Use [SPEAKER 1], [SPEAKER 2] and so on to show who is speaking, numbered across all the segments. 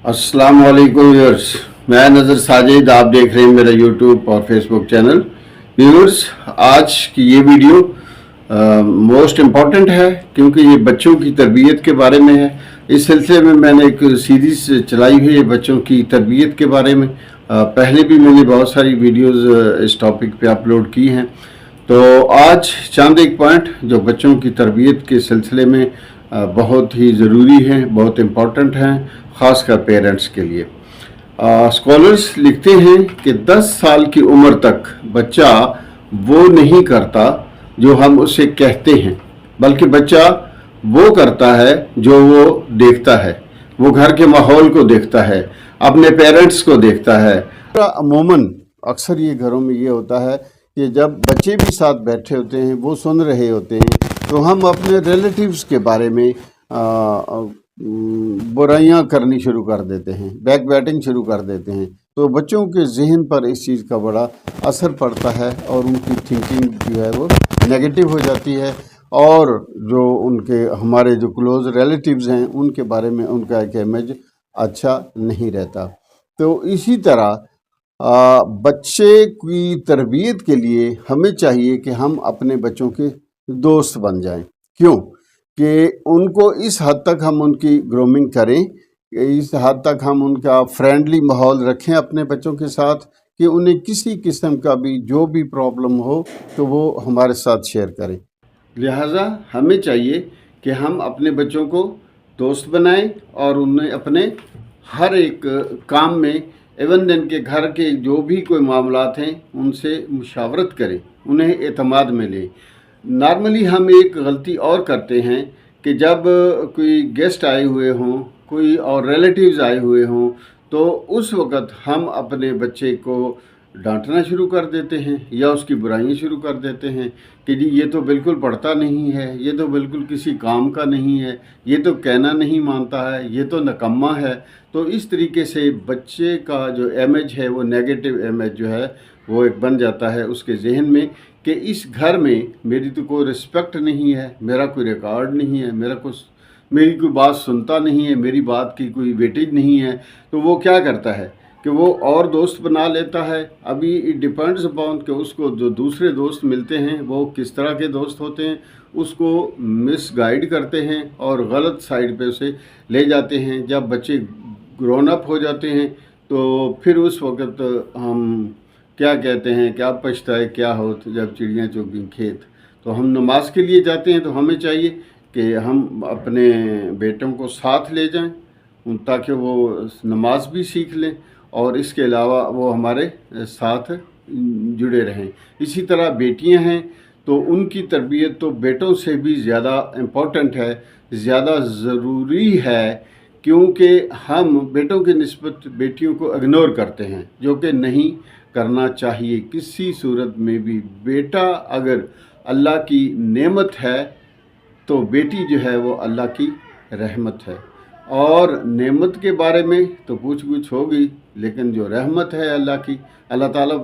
[SPEAKER 1] अस्सलाम वालेकुम व्यूअर्स। मैं नज़र साजिद, आप देख रहे हैं मेरा यूट्यूब और फेसबुक चैनल। व्यूअर्स, आज की ये वीडियो मोस्ट इम्पॉर्टेंट है क्योंकि ये बच्चों की तरबियत के बारे में है। इस सिलसिले में मैंने एक सीरीज़ चलाई हुई है बच्चों की तरबियत के बारे में। पहले भी मैंने बहुत सारी वीडियोज़ इस टॉपिक पे अपलोड की हैं। तो आज चंद एक पॉइंट जो बच्चों की तरबियत के सिलसिले में बहुत ही ज़रूरी हैं, बहुत इम्पॉर्टेंट हैं, ख़ासकर पेरेंट्स के लिए। स्कॉलर्स लिखते हैं कि 10 साल की उम्र तक बच्चा वो नहीं करता जो हम उसे कहते हैं, बल्कि बच्चा वो करता है जो वो देखता है, वो घर के माहौल को देखता है, अपने पेरेंट्स को देखता है। अमूमन अक्सर ये घरों में ये होता है कि जब बच्चे भी साथ बैठे होते हैं, वो सुन रहे होते हैं, तो हम अपने रिलेटिव्स के बारे में बुराइयां करनी शुरू कर देते हैं, बैक बैटिंग शुरू कर देते हैं। तो बच्चों के जहन पर इस चीज़ का बड़ा असर पड़ता है और उनकी थिंकिंग जो है वो नेगेटिव हो जाती है, और जो उनके हमारे जो क्लोज रिलेटिव्स हैं उनके बारे में उनका एक इमेज अच्छा नहीं रहता। तो इसी तरह बच्चे की तरबियत के लिए हमें चाहिए कि हम अपने बच्चों के दोस्त बन जाएं। क्यों? कि उनको इस हद तक हम उनकी ग्रूमिंग करें, इस हद तक हम उनका फ्रेंडली माहौल रखें अपने बच्चों के साथ कि उन्हें किसी किस्म का भी जो भी प्रॉब्लम हो तो वो हमारे साथ शेयर करें। लिहाजा हमें चाहिए कि हम अपने बच्चों को दोस्त बनाएं और उन्हें अपने हर एक काम में, इवन उनके घर के जो भी कोई मामलात हैं उनसे मुशावरत करें, उन्हें एतमाद में लें। नॉर्मली हम एक गलती और करते हैं कि जब कोई गेस्ट आए हुए हों, कोई और रिलेटिव्स आए हुए हों, तो उस वक़्त हम अपने बच्चे को डांटना शुरू कर देते हैं या उसकी बुराइयां शुरू कर देते हैं कि जी ये तो बिल्कुल पढ़ता नहीं है, ये तो बिल्कुल किसी काम का नहीं है, ये तो कहना नहीं मानता है, ये तो निकम्मा है। तो इस तरीके से बच्चे का जो इमेज है वो नेगेटिव इमेज जो है वो एक बन जाता है उसके जहन में कि इस घर में मेरी तो कोई रिस्पेक्ट नहीं है, मेरा कोई रिकॉर्ड नहीं है, मेरी कोई बात सुनता नहीं है, मेरी बात की कोई वेटेज नहीं है। तो वो क्या करता है कि वो और दोस्त बना लेता है। अभी इट डिपेंड्स अपॉन कि उसको जो दूसरे दोस्त मिलते हैं वो किस तरह के दोस्त होते हैं, उसको मिसगाइड करते हैं और गलत साइड पे उसे ले जाते हैं। जब बच्चे ग्रोन अप हो जाते हैं तो फिर उस वक़्त हम क्या कहते हैं, क्या पछताए क्या होत जब चिड़ियाँ चुग खेत। तो हम नमाज के लिए जाते हैं तो हमें चाहिए कि हम अपने बेटों को साथ ले जाएं ताकि वो नमाज भी सीख लें और इसके अलावा वो हमारे साथ जुड़े रहें। इसी तरह बेटियां हैं तो उनकी तरबियत तो बेटों से भी ज़्यादा इम्पोर्टेंट है, ज़्यादा ज़रूरी है, क्योंकि हम बेटों की निस्बत बेटियों को इग्नोर करते हैं, जो कि नहीं करना चाहिए किसी सूरत में भी। बेटा अगर अल्लाह की नेमत है तो बेटी जो है वो अल्लाह की रहमत है। और नेमत के बारे में तो पूछ होगी, लेकिन जो रहमत है अल्लाह की, अल्लाह ताला,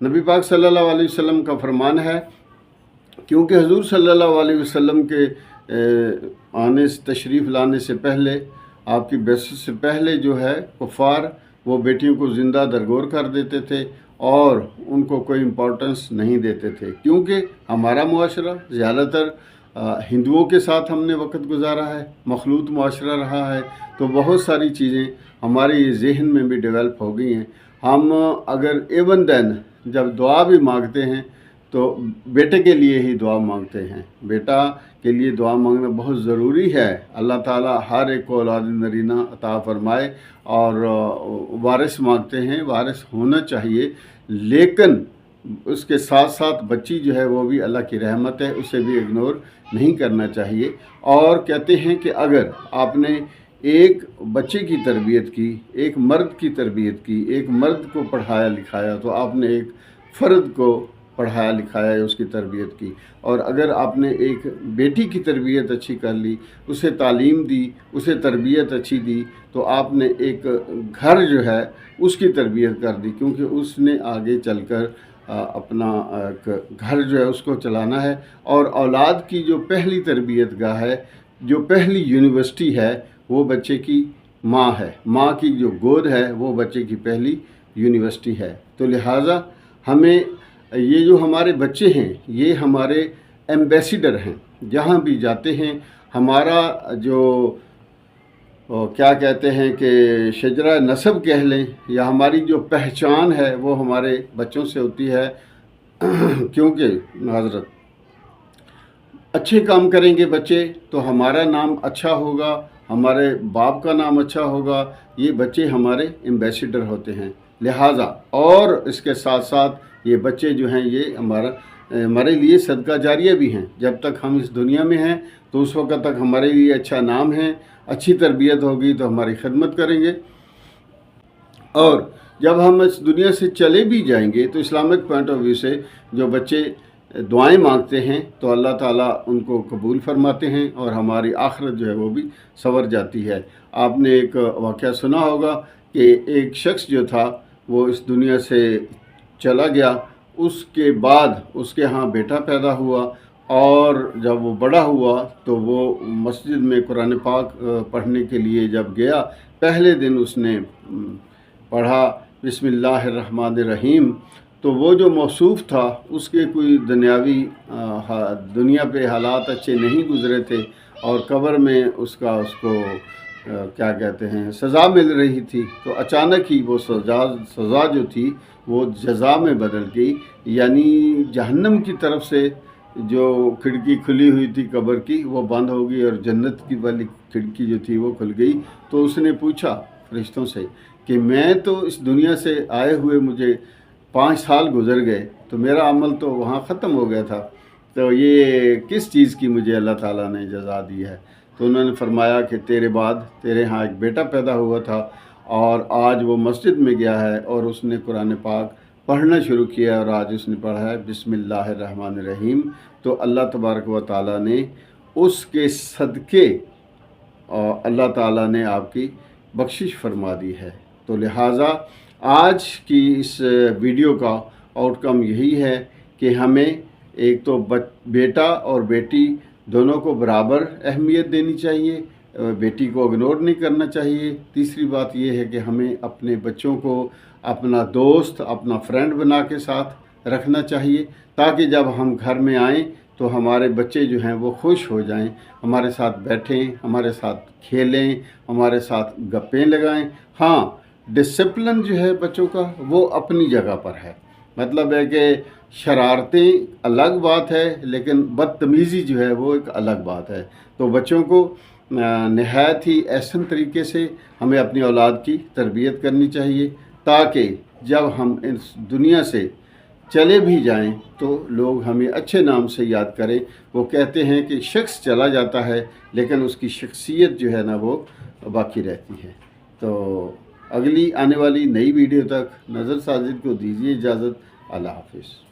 [SPEAKER 1] नबी पाक सल्लल्लाहु अलैहि वसल्लम का फरमान है, क्योंकि हुजूर सल्लल्लाहु अलैहि वसल्लम के आने से, तशरीफ़ लाने से पहले, आपकी बैसत से पहले जो है कुफ़ार वो बेटियों को ज़िंदा दरगोर कर देते थे और उनको कोई इम्पोर्टेंस नहीं देते थे, क्योंकि हमारा मुआशरा ज़्यादातर हिंदुओं के साथ हमने वक्त गुजारा है, मखलूत मुआशरा रहा है। तो बहुत सारी चीज़ें हमारे जहन में भी डेवलप हो गई हैं। हम अगर एवन देन जब दुआ भी मांगते हैं तो बेटे के लिए ही दुआ मांगते हैं। बेटा के लिए दुआ मांगना बहुत ज़रूरी है। अल्लाह ताला हर एक को औलाद नरीना अता फरमाए और वारिस मांगते हैं, वारिस होना चाहिए, लेकिन उसके साथ साथ बच्ची जो है वो भी अल्लाह की रहमत है, उसे भी इग्नोर नहीं करना चाहिए। और कहते हैं कि अगर आपने एक बच्चे की तरबियत की, एक मर्द की तरबियत की, एक मर्द को पढ़ाया लिखाया, तो आपने एक फ़र्द को पढ़ाया लिखाया है, उसकी तरबियत की। और अगर आपने एक बेटी की तरबियत अच्छी कर ली, उसे तालीम दी, उसे तरबियत अच्छी दी, तो आपने एक घर जो है उसकी तरबियत कर दी, क्योंकि उसने आगे चलकर अपना एक घर जो है उसको चलाना है। और औलाद की जो पहली तरबियत गाह है, जो पहली यूनिवर्सिटी है, वो बच्चे की माँ है, माँ की जो गोद है वो बच्चे की पहली यूनिवर्सिटी है। तो लिहाजा हमें ये जो हमारे बच्चे हैं ये हमारे एम्बेसडर हैं, जहाँ भी जाते हैं हमारा जो क्या कहते हैं कि शजरा नसब कह लें या हमारी जो पहचान है वो हमारे बच्चों से होती है। क्योंकि हज़रत अच्छे काम करेंगे बच्चे तो हमारा नाम अच्छा होगा, हमारे बाप का नाम अच्छा होगा, ये बच्चे हमारे एम्बेसडर होते हैं। लिहाजा और इसके साथ साथ ये बच्चे जो हैं ये हमारे लिए सदका जारिया भी हैं। जब तक हम इस दुनिया में हैं तो उस वक्त तक हमारे लिए अच्छा नाम है, अच्छी तरबियत होगी तो हमारी खिदमत करेंगे, और जब हम इस दुनिया से चले भी जाएंगे तो इस्लामिक पॉइंट ऑफ व्यू से जो बच्चे दुआएं मांगते हैं तो अल्लाह ताला उनको कबूल फरमाते हैं और हमारी आखिरत जो है वो भी संवर जाती है। आपने एक वाक़या सुना होगा कि एक शख्स जो था वो इस दुनिया से चला गया, उसके बाद उसके यहाँ बेटा पैदा हुआ, और जब वो बड़ा हुआ तो वो मस्जिद में कुरान पाक पढ़ने के लिए जब गया, पहले दिन उसने पढ़ा बिस्मिल्लाहिर्रहमानिर्रहीम, तो वो जो मौसूफ़ था उसके कोई दुनिया पे हालात अच्छे नहीं गुज़रे थे, और कब्र में उसको क्या कहते हैं सज़ा मिल रही थी। तो अचानक ही वो सज़ा जो थी वो जज़ा में बदल गई, यानी जहन्नम की तरफ से जो खिड़की खुली हुई थी कब्र की वो बंद हो गई और जन्नत की वाली खिड़की जो थी वो खुल गई। तो उसने पूछा फरिश्तों से कि मैं तो इस दुनिया से आए हुए मुझे 5 साल गुज़र गए, तो मेरा अमल तो वहाँ ख़त्म हो गया था, तो ये किस चीज़ की मुझे अल्लाह ताला ने जज़ा दी है? तो उन्होंने फरमाया कि तेरे बाद तेरे यहाँ एक बेटा पैदा हुआ था और आज वो मस्जिद में गया है और उसने कुरान पाक पढ़ना शुरू किया और आज उसने पढ़ा है बिस्मिल्लाहिर्रहमानिर्रहीम। तो अल्लाह तबारक व तआला ने उसके सदक़े अल्लाह ताला ने आपकी बख्शिश फरमा दी है। तो लिहाजा आज की इस वीडियो का आउटकम यही है कि हमें एक तो बेटा और बेटी दोनों को बराबर अहमियत देनी चाहिए, बेटी को इग्नोर नहीं करना चाहिए। तीसरी बात यह है कि हमें अपने बच्चों को अपना दोस्त, अपना फ्रेंड बना के साथ रखना चाहिए, ताकि जब हम घर में आएँ तो हमारे बच्चे जो हैं वो खुश हो जाएं, हमारे साथ बैठें, हमारे साथ खेलें, हमारे साथ गप्पें लगाएं। हाँ, डिसिप्लिन जो है बच्चों का वो अपनी जगह पर है, मतलब है कि शरारतें अलग बात है लेकिन बदतमीज़ी जो है वो एक अलग बात है। तो बच्चों को नहायत ही एहसन तरीके से हमें अपनी औलाद की तरबियत करनी चाहिए, ताकि जब हम इस दुनिया से चले भी जाएं तो लोग हमें अच्छे नाम से याद करें। वो कहते हैं कि शख्स चला जाता है लेकिन उसकी शख्सियत जो है ना वो बाकी रहती है। तो अगली आने वाली नई वीडियो तक नज़र साजिद को दीजिए इजाज़त। अल्लाह हाफ़िज़।